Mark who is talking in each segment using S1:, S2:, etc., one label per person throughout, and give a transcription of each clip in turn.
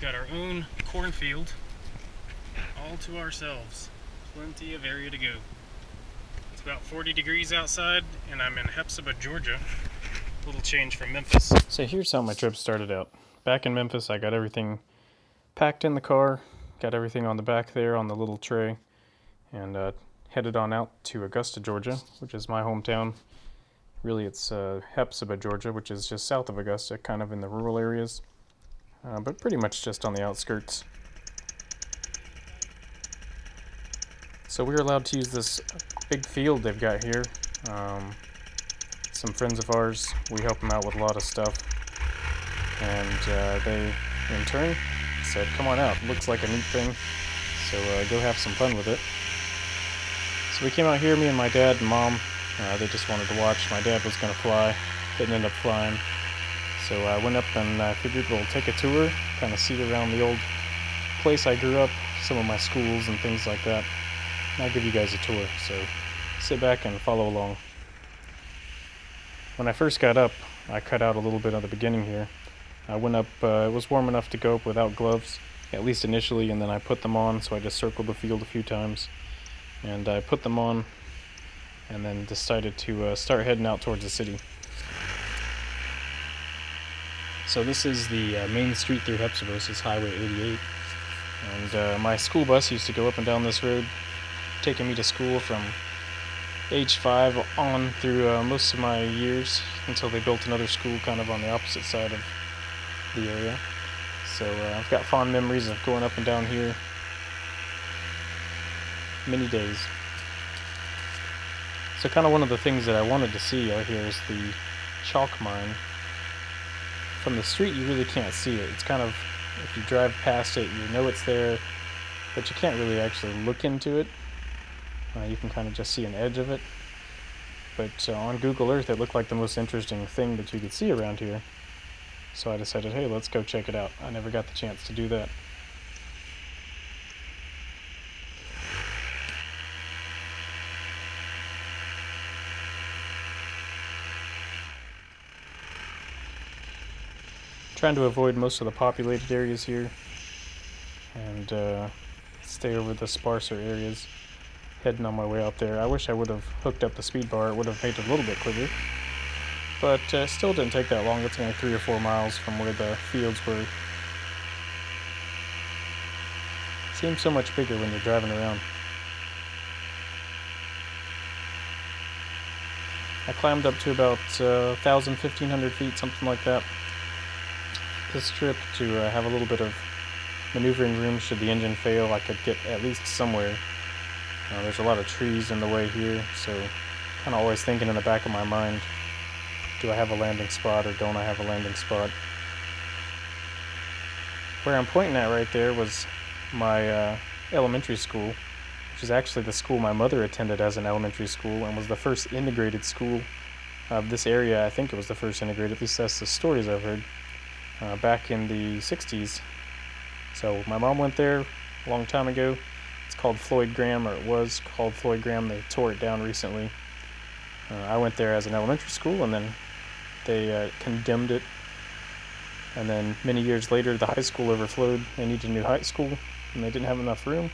S1: got our own cornfield all to ourselves. Plenty of area to go. It's about 40 degrees outside, and I'm in Hephzibah, Georgia. A little change from Memphis. So here's how my trip started out. Back in Memphis, I got everything packed in the car, got everything on the back there on the little tray, and headed on out to Augusta, Georgia, which is my hometown. Really, it's Hephzibah, Georgia, which is just south of Augusta, kind of in the rural areas, but pretty much just on the outskirts. So we were allowed to use this big field they've got here. Some friends of ours, we help them out with a lot of stuff, and they, in turn, said, come on out, looks like a neat thing, so go have some fun with it. So we came out here, me and my dad and mom. They just wanted to watch. My dad was going to fly, didn't end up flying. So I went up and I figured we'll take a tour, kind of see around the old place I grew up, some of my schools and things like that. And I'll give you guys a tour, so sit back and follow along. When I first got up, I cut out a little bit at the beginning here. I went up, it was warm enough to go up without gloves, at least initially, and then I put them on, so I just circled the field a few times. And I put them on, and then decided to start heading out towards the city. So this is the main street through Hephzibah. This is Highway 88, and my school bus used to go up and down this road, taking me to school from age 5 on through most of my years until they built another school kind of on the opposite side of the area. So I've got fond memories of going up and down here many days. So kind of one of the things that I wanted to see out here is the chalk mine. From the street you really can't see it. It's kind of, if you drive past it you know it's there, but you can't really actually look into it. You can kind of just see an edge of it. But on Google Earth it looked like the most interesting thing that you could see around here. So I decided, hey, let's go check it out. I never got the chance to do that. Trying to avoid most of the populated areas here and stay over the sparser areas. Heading on my way out there. I wish I would have hooked up the speed bar. It would have made it a little bit quicker. But still didn't take that long. It's only 3 or 4 miles from where the fields were. Seems so much bigger when you're driving around. I climbed up to about 1,000, 1,500 feet, something like that. This trip to have a little bit of maneuvering room should the engine fail. I could get at least somewhere. There's a lot of trees in the way here, so kind of always thinking in the back of my mind, do I have a landing spot or don't I have a landing spot? Where I'm pointing at right there was my elementary school, which is actually the school my mother attended as an elementary school and was the first integrated school of this area. I think it was the first integrated, at least that's the stories I've heard, back in the 60s. So my mom went there a long time ago. It's called Floyd Graham, or it was called Floyd Graham. They tore it down recently. I went there as an elementary school, and then they condemned it. And then many years later, the high school overflowed. They needed a new high school, and they didn't have enough room.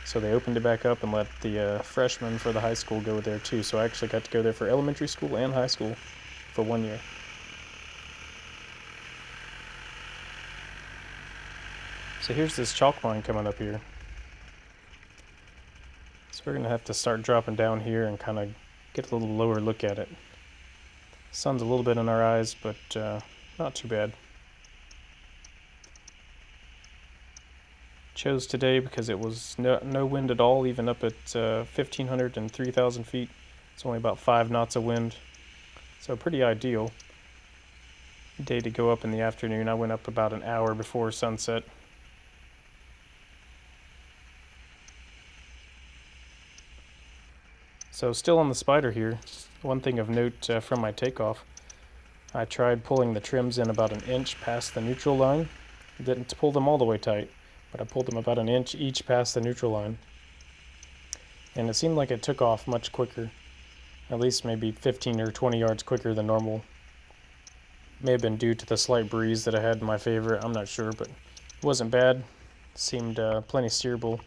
S1: So they opened it back up and let the freshmen for the high school go there too. So I actually got to go there for elementary school and high school for 1 year. So here's this chalk mine coming up here. So we're going to have to start dropping down here and kind of get a little lower look at it. Sun's a little bit in our eyes, but not too bad. Chose today because it was no wind at all, even up at 1,500 and 3,000 feet. It's only about 5 knots of wind, so pretty ideal day to go up in the afternoon. I went up about an hour before sunset. So still on the Spyder here, one thing of note from my takeoff, I tried pulling the trims in about 1 inch past the neutral line. Didn't pull them all the way tight, but I pulled them about 1 inch each past the neutral line. And it seemed like it took off much quicker, at least maybe 15 or 20 yards quicker than normal. May have been due to the slight breeze that I had in my favor, I'm not sure, but wasn't bad, seemed plenty steerable.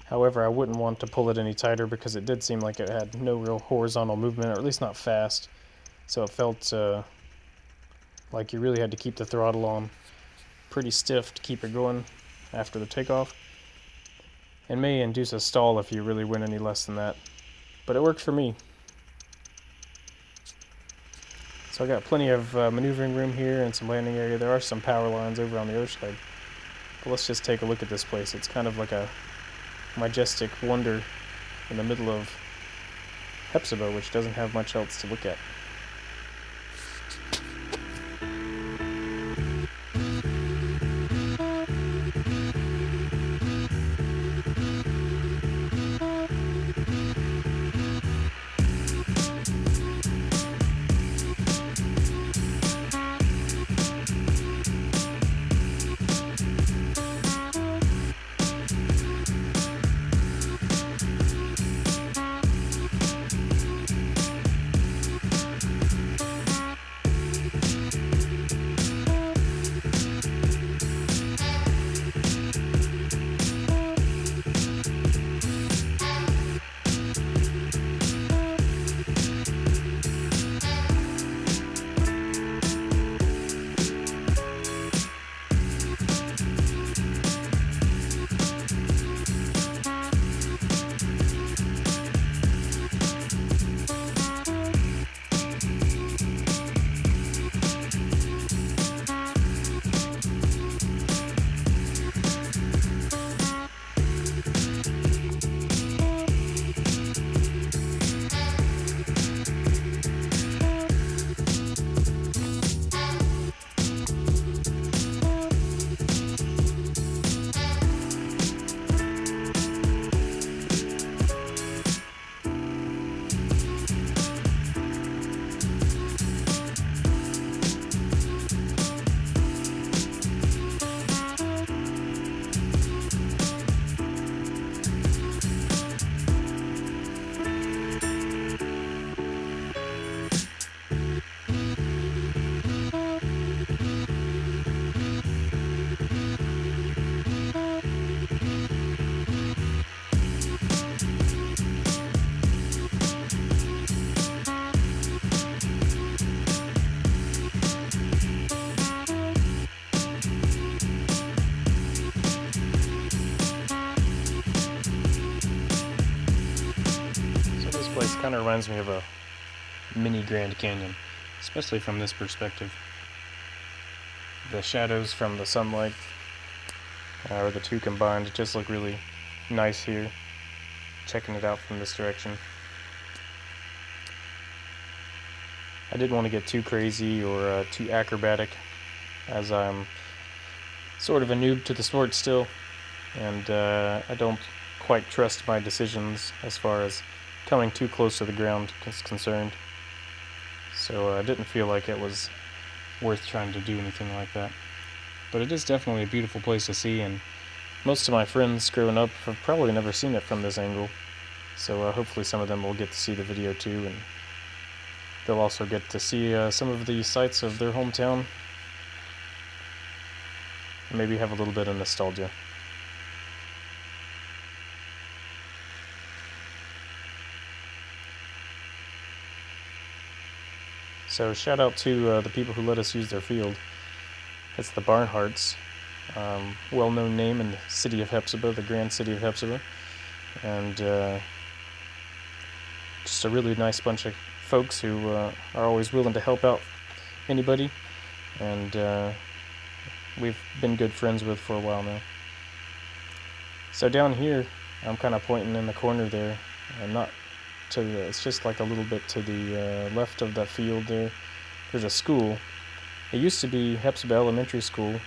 S1: However, I wouldn't want to pull it any tighter because it did seem like it had no real horizontal movement, or at least not fast. So it felt like you really had to keep the throttle on pretty stiff to keep it going after the takeoff. It may induce a stall if you really went any less than that, but it worked for me. So I got plenty of maneuvering room here and some landing area. There are some power lines over on the other side. But let's just take a look at this place. It's kind of like a majestic wonder in the middle of Hephzibah, which doesn't have much else to look at. Kind of reminds me of a mini Grand Canyon, especially from this perspective. The shadows from the sunlight, or the two combined, just look really nice here, checking it out from this direction. I didn't want to get too crazy or too acrobatic, as I'm sort of a noob to the sport still, and I don't quite trust my decisions as far as coming too close to the ground is concerned. So I didn't feel like it was worth trying to do anything like that. But it is definitely a beautiful place to see, and most of my friends growing up have probably never seen it from this angle. So hopefully some of them will get to see the video too, and they'll also get to see some of the sights of their hometown, and maybe have a little bit of nostalgia. So shout out to the people who let us use their field. It's the Barnharts, well-known name in the city of Hephzibah, the grand city of Hephzibah, and just a really nice bunch of folks who are always willing to help out anybody, and we've been good friends with for a while now. So down here, I'm kind of pointing in the corner there, and not to the, it's just like a little bit to the left of the field there. There's a school. It used to be Hephzibah Elementary School,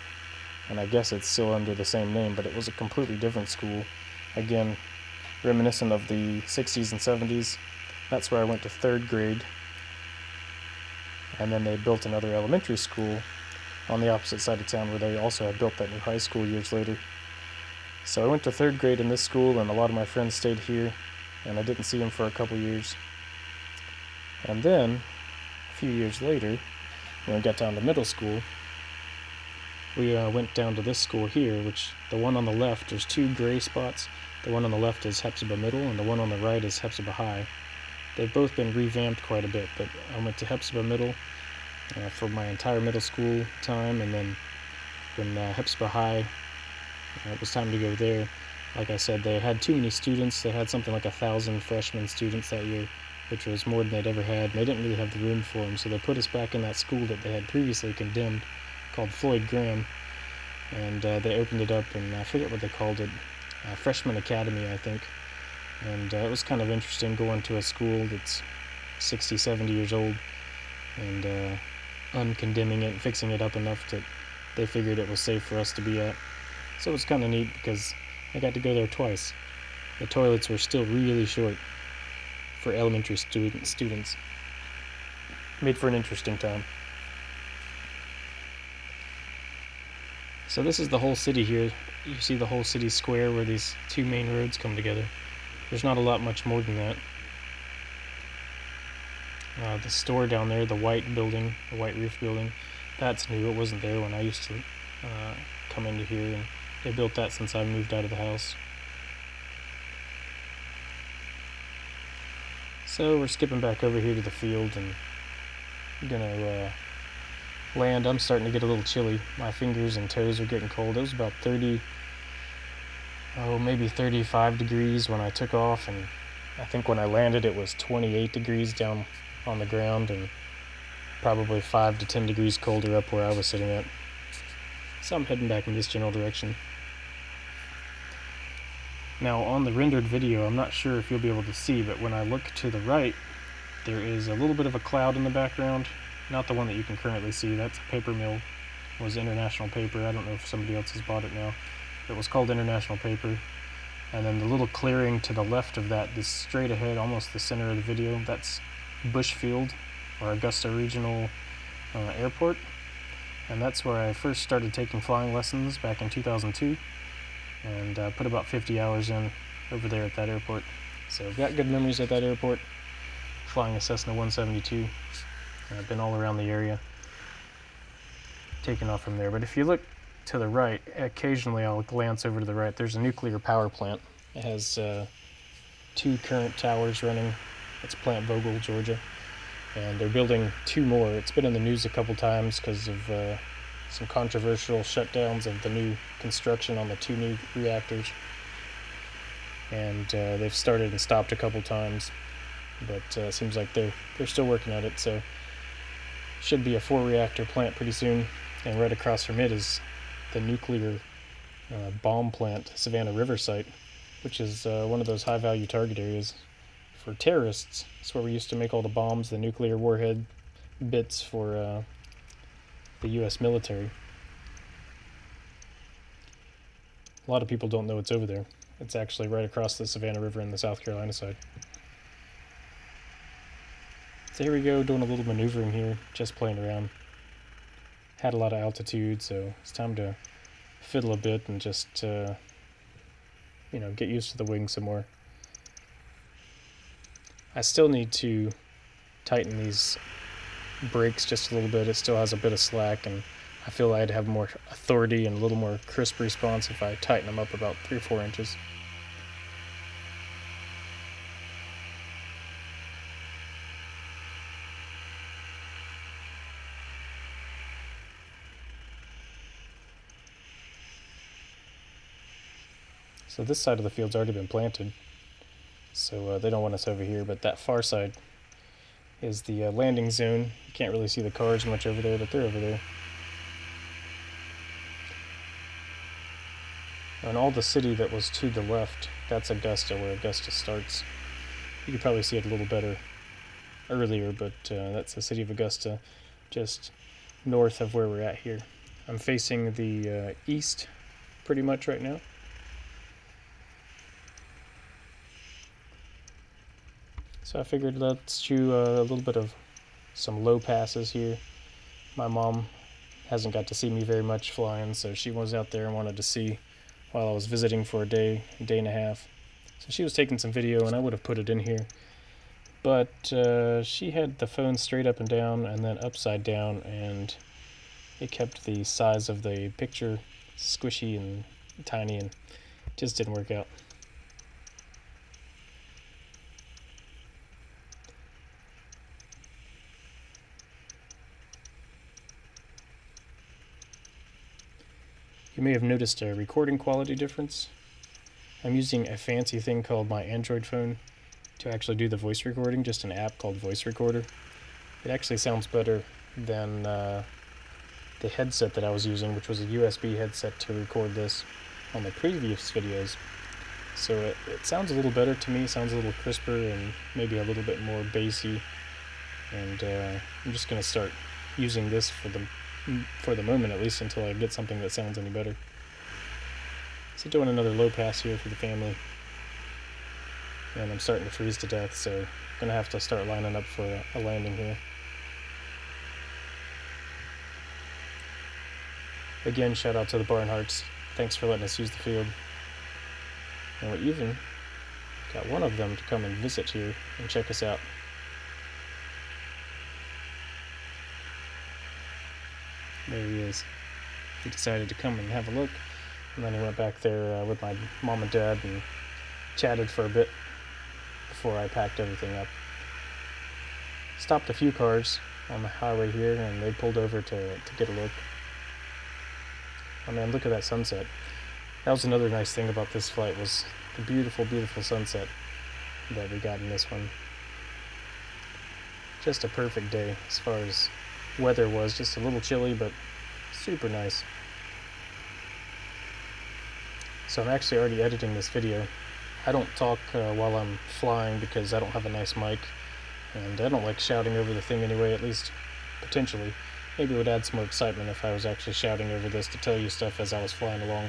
S1: and I guess it's still under the same name, but it was a completely different school. Again, reminiscent of the 60s and 70s. That's where I went to 3rd grade. And then they built another elementary school on the opposite side of town where they also had built that new high school years later. So I went to 3rd grade in this school, and a lot of my friends stayed here, and I didn't see them for a couple years. And then, a few years later, when I got down to middle school, we went down to this school here, which the one on the left, there's two gray spots. The one on the left is Hephzibah Middle, and the one on the right is Hephzibah High. They've both been revamped quite a bit, but I went to Hephzibah Middle for my entire middle school time, and then when Hephzibah High, it was time to go there. Like I said, they had too many students. They had something like 1,000 freshman students that year, which was more than they'd ever had, and they didn't really have the room for them, so they put us back in that school that they had previously condemned, called Floyd Graham, and they opened it up, and I forget what they called it, Freshman Academy, I think. And it was kind of interesting going to a school that's 60, 70 years old, and uncondemning it and fixing it up enough that they figured it was safe for us to be at. So it was kind of neat because I got to go there twice. The toilets were still really short for elementary students. Made for an interesting time. So this is the whole city here. You see the whole city square where these two main roads come together. There's not a lot much more than that. The store down there, the white building, the white roof building, that's new. It wasn't there when I used to come into here, and they built that since I moved out of the house. So we're skipping back over here to the field, and I'm gonna land. I'm starting to get a little chilly. My fingers and toes are getting cold. It was about 30, maybe 35 degrees when I took off, and I think when I landed it was 28 degrees down on the ground, and probably 5 to 10 degrees colder up where I was sitting at. So I'm heading back in this general direction. Now on the rendered video, I'm not sure if you'll be able to see, but when I look to the right, there is a little bit of a cloud in the background. Not the one that you can currently see. That's a paper mill. It was International Paper. I don't know if somebody else has bought it now. It was called International Paper. And then the little clearing to the left of that, just straight ahead, almost the center of the video, that's Bushfield, or Augusta Regional Airport. And that's where I first started taking flying lessons back in 2002. And put about 50 hours in over there at that airport. So I've got good memories at that airport, flying a Cessna 172. I've been all around the area, taking off from there. But if you look to the right, occasionally I'll glance over to the right. There's a nuclear power plant. It has 2 current towers running. It's Plant Vogtle, Georgia. And they're building 2 more. It's been in the news a couple times because of some controversial shutdowns of the new construction on the 2 new reactors. And they've started and stopped a couple times. But it seems like they're still working at it. So should be a 4-reactor plant pretty soon. And right across from it is the nuclear bomb plant, Savannah River site, which is one of those high-value target areas for terrorists. It's where we used to make all the bombs, the nuclear warhead bits for the U.S. military. A lot of people don't know it's over there. It's actually right across the Savannah River in the South Carolina side. So here we go, doing a little maneuvering here, just playing around. Had a lot of altitude, so it's time to fiddle a bit and just, get used to the wing some more. I still need to tighten these brakes just a little bit. It still has a bit of slack, and I feel I'd have more authority and a little more crisp response if I tighten them up about 3 or 4 inches. So this side of the field's already been planted, so they don't want us over here, but that far side is the landing zone. You can't really see the cars much over there, but they're over there. And all the city that was to the left, that's Augusta, where Augusta starts. You could probably see it a little better earlier, but that's the city of Augusta, just north of where we're at here. I'm facing the east pretty much right now. So I figured let's do a little bit of some low passes here. My mom hasn't got to see me very much flying, so she was out there and wanted to see while I was visiting for a day and a half. So she was taking some video, and I would have put it in here. But she had the phone straight up and down and then upside down, and it kept the size of the picture squishy and tiny, and just didn't work out. You may have noticed a recording quality difference. I'm using a fancy thing called my Android phone to actually do the voice recording, just an app called Voice Recorder. It actually sounds better than the headset that I was using, which was a USB headset to record this on the previous videos. So it sounds a little better to me, sounds a little crisper and maybe a little bit more bassy. And I'm just going to start using this for the moment, at least until I get something that sounds any better. So doing another low pass here for the family. And I'm starting to freeze to death, so I'm going to have to start lining up for a landing here. Again, shout out to the Barnharts. Thanks for letting us use the field. And we even got one of them to come and visit here and check us out. There he is. He decided to come and have a look, and then he went back there with my mom and dad and chatted for a bit before I packed everything up. Stopped a few cars on the highway here, and they pulled over to get a look. Oh man, look at that sunset. That was another nice thing about this flight, was the beautiful, beautiful sunset that we got in this one. Just a perfect day as far as weather was, just a little chilly, but super nice. So I'm actually already editing this video. I don't talk while I'm flying because I don't have a nice mic, and I don't like shouting over the thing anyway, at least potentially. Maybe it would add some more excitement if I was actually shouting over this to tell you stuff as I was flying along,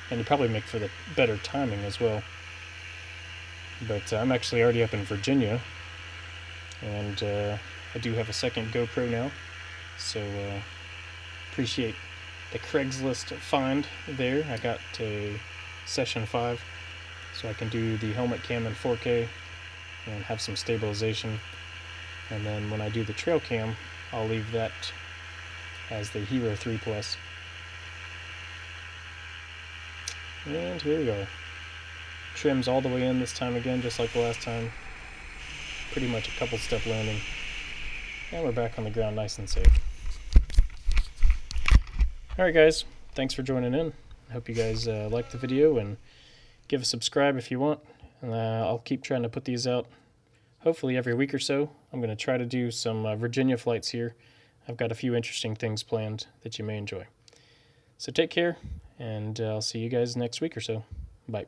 S1: and it'd probably make for the better timing as well. But I'm actually already up in Virginia, and I do have a second GoPro now, so appreciate the Craigslist find there. I got to session 5, so I can do the helmet cam in 4K and have some stabilization, and then when I do the trail cam, I'll leave that as the Hero 3 Plus. And here we go. Trims all the way in this time again, just like the last time. Pretty much a couple step landing. And we're back on the ground nice and safe. Alright guys, thanks for joining in. I hope you guys liked the video, and give a subscribe if you want. And I'll keep trying to put these out hopefully every week or so. I'm going to try to do some Virginia flights here. I've got a few interesting things planned that you may enjoy. So take care, and I'll see you guys next week or so. Bye.